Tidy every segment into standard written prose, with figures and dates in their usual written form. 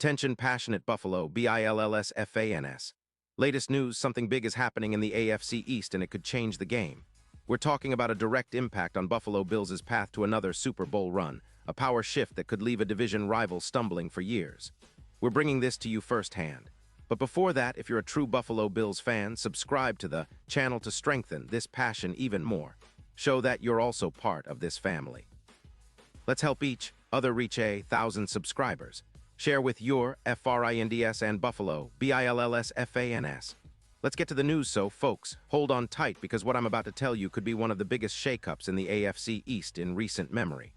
Attention passionate Buffalo, BILLSFANS. Latest news, something big is happening in the AFC East and it could change the game. We're talking about a direct impact on Buffalo Bills' path to another Super Bowl run, a power shift that could leave a division rival stumbling for years. We're bringing this to you firsthand. But before that, if you're a true Buffalo Bills fan, subscribe to the channel to strengthen this passion even more. Show that you're also part of this family. Let's help each other reach 1,000 subscribers. Share with your FRINDS and Buffalo, BILLSFANS. Let's get to the news, so folks, hold on tight because what I'm about to tell you could be one of the biggest shakeups in the AFC East in recent memory.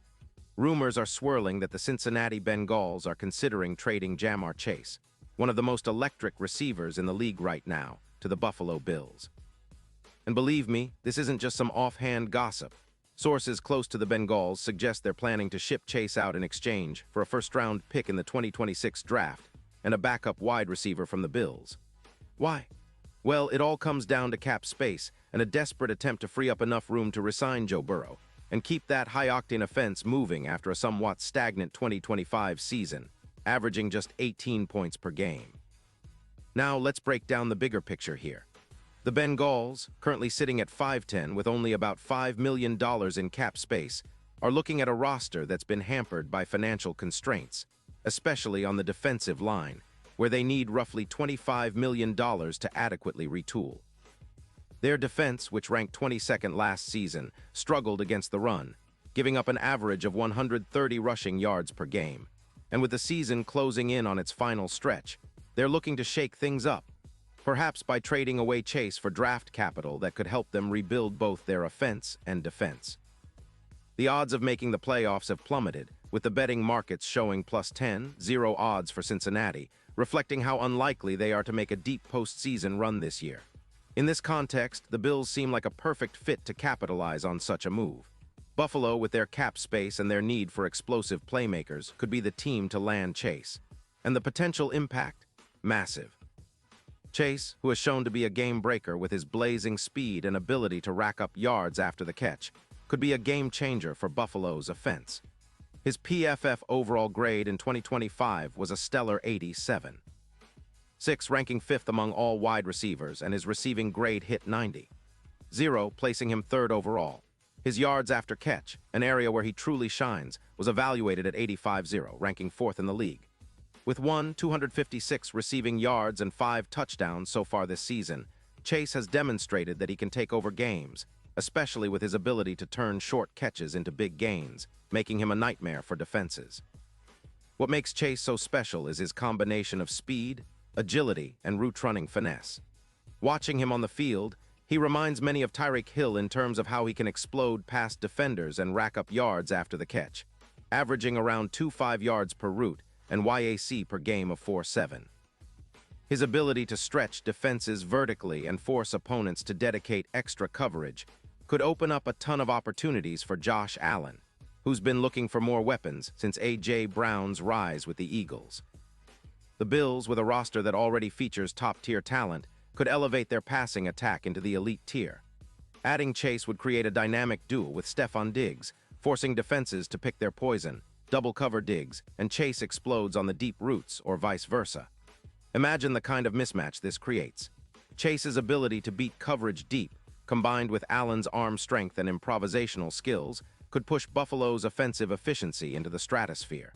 Rumors are swirling that the Cincinnati Bengals are considering trading Ja'Marr Chase, one of the most electric receivers in the league right now, to the Buffalo Bills. And believe me, this isn't just some offhand gossip. Sources close to the Bengals suggest they're planning to ship Chase out in exchange for a first-round pick in the 2026 draft and a backup wide receiver from the Bills. Why? Well, it all comes down to cap space and a desperate attempt to free up enough room to re-sign Joe Burrow and keep that high-octane offense moving after a somewhat stagnant 2025 season, averaging just 18 points per game. Now, let's break down the bigger picture here. The Bengals, currently sitting at 5'10" with only about $5 million in cap space, are looking at a roster that's been hampered by financial constraints, especially on the defensive line, where they need roughly $25 million to adequately retool. Their defense, which ranked 22nd last season, struggled against the run, giving up an average of 130 rushing yards per game. And with the season closing in on its final stretch, they're looking to shake things up, perhaps by trading away Chase for draft capital that could help them rebuild both their offense and defense. The odds of making the playoffs have plummeted, with the betting markets showing +10, 0 odds for Cincinnati, reflecting how unlikely they are to make a deep postseason run this year. In this context, the Bills seem like a perfect fit to capitalize on such a move. Buffalo, with their cap space and their need for explosive playmakers, could be the team to land Chase. And the potential impact? Massive. Chase, who has shown to be a game-breaker with his blazing speed and ability to rack up yards after the catch, could be a game-changer for Buffalo's offense. His PFF overall grade in 2025 was a stellar 87. 6, ranking 5th among all wide receivers, and his receiving grade hit 90. 0, placing him 3rd overall. His yards after catch, an area where he truly shines, was evaluated at 85.0, ranking 4th in the league. With 256 receiving yards and 5 touchdowns so far this season, Chase has demonstrated that he can take over games, especially with his ability to turn short catches into big gains, making him a nightmare for defenses. What makes Chase so special is his combination of speed, agility, and route-running finesse. Watching him on the field, he reminds many of Tyreek Hill in terms of how he can explode past defenders and rack up yards after the catch, averaging around 2.5 yards per route and YAC per game of 4.7. His ability to stretch defenses vertically and force opponents to dedicate extra coverage could open up a ton of opportunities for Josh Allen, who's been looking for more weapons since A.J. Brown's rise with the Eagles. The Bills, with a roster that already features top-tier talent, could elevate their passing attack into the elite tier. Adding Chase would create a dynamic duel with Stefon Diggs, forcing defenses to pick their poison, double-cover Diggs, and Chase explodes on the deep routes or vice versa. Imagine the kind of mismatch this creates. Chase's ability to beat coverage deep, combined with Allen's arm strength and improvisational skills, could push Buffalo's offensive efficiency into the stratosphere.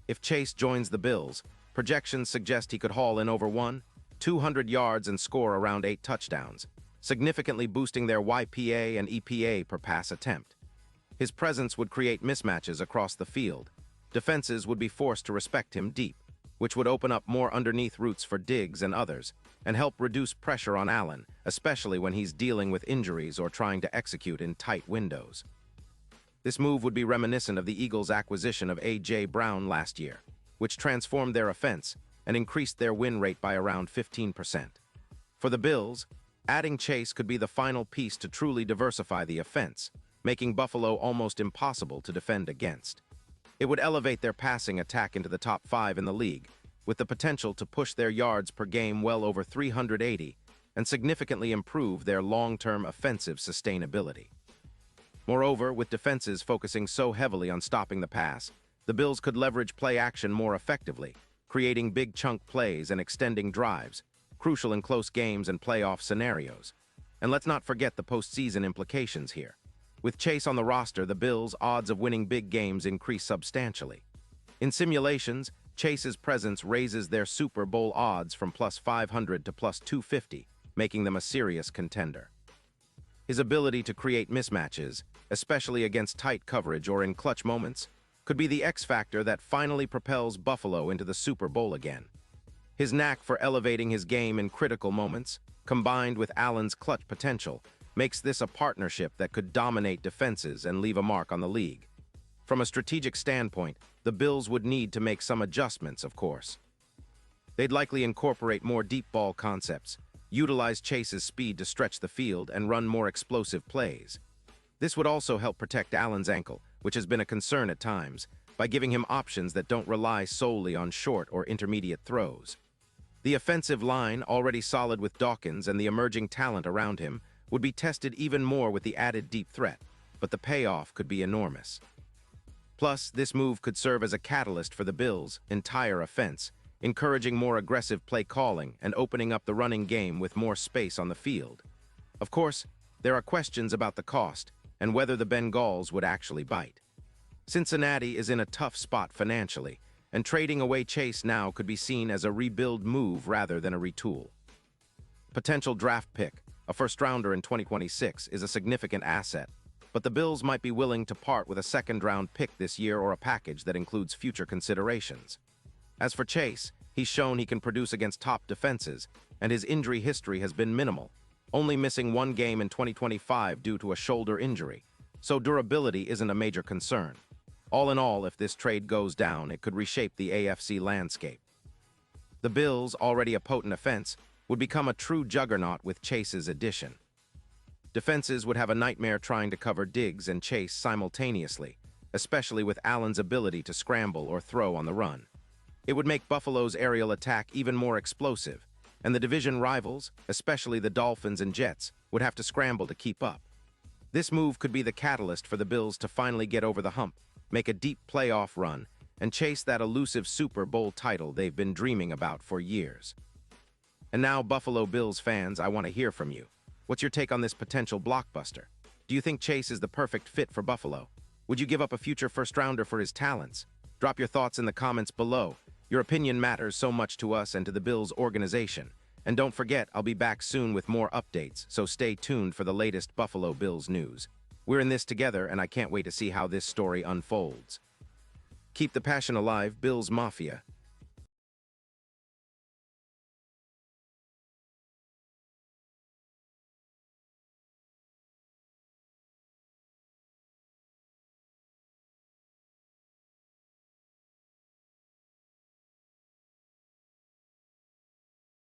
If Chase joins the Bills, projections suggest he could haul in over 200 yards and score around 8 touchdowns, significantly boosting their YPA and EPA per pass attempt. His presence would create mismatches across the field. Defenses would be forced to respect him deep, which would open up more underneath routes for Diggs and others, and help reduce pressure on Allen, especially when he's dealing with injuries or trying to execute in tight windows. This move would be reminiscent of the Eagles' acquisition of A.J. Brown last year, which transformed their offense and increased their win rate by around 15%. For the Bills, adding Chase could be the final piece to truly diversify the offense, making Buffalo almost impossible to defend against. It would elevate their passing attack into the top 5 in the league, with the potential to push their yards per game well over 380 and significantly improve their long-term offensive sustainability. Moreover, with defenses focusing so heavily on stopping the pass, the Bills could leverage play action more effectively, creating big chunk plays and extending drives, crucial in close games and playoff scenarios. And let's not forget the postseason implications here. With Chase on the roster, the Bills' odds of winning big games increase substantially. In simulations, Chase's presence raises their Super Bowl odds from plus 500 to plus 250, making them a serious contender. His ability to create mismatches, especially against tight coverage or in clutch moments, could be the X factor that finally propels Buffalo into the Super Bowl again. His knack for elevating his game in critical moments, combined with Allen's clutch potential, makes this a partnership that could dominate defenses and leave a mark on the league. From a strategic standpoint, the Bills would need to make some adjustments, of course. They'd likely incorporate more deep ball concepts, utilize Chase's speed to stretch the field, and run more explosive plays. This would also help protect Allen's ankle, which has been a concern at times, by giving him options that don't rely solely on short or intermediate throws. The offensive line, already solid with Dawkins and the emerging talent around him, would be tested even more with the added deep threat, but the payoff could be enormous. Plus, this move could serve as a catalyst for the Bills' entire offense, encouraging more aggressive play calling and opening up the running game with more space on the field. Of course, there are questions about the cost and whether the Bengals would actually bite. Cincinnati is in a tough spot financially, and trading away Chase now could be seen as a rebuild move rather than a retool. Potential draft pick, a first-rounder in 2026, is a significant asset, but the Bills might be willing to part with a second-round pick this year or a package that includes future considerations. As for Chase, he's shown he can produce against top defenses, and his injury history has been minimal, only missing one game in 2025 due to a shoulder injury, so durability isn't a major concern. All in all, if this trade goes down, it could reshape the AFC landscape. The Bills, already a potent offense, would become a true juggernaut with Chase's addition. Defenses would have a nightmare trying to cover Diggs and Chase simultaneously, especially with Allen's ability to scramble or throw on the run. It would make Buffalo's aerial attack even more explosive, and the division rivals, especially the Dolphins and Jets, would have to scramble to keep up. This move could be the catalyst for the Bills to finally get over the hump, make a deep playoff run, and chase that elusive Super Bowl title they've been dreaming about for years. And now, Buffalo Bills fans, I want to hear from you. What's your take on this potential blockbuster? Do you think Chase is the perfect fit for Buffalo? Would you give up a future first-rounder for his talents? Drop your thoughts in the comments below. Your opinion matters so much to us and to the Bills organization. And don't forget, I'll be back soon with more updates, so stay tuned for the latest Buffalo Bills news. We're in this together, and I can't wait to see how this story unfolds. Keep the passion alive, Bills Mafia.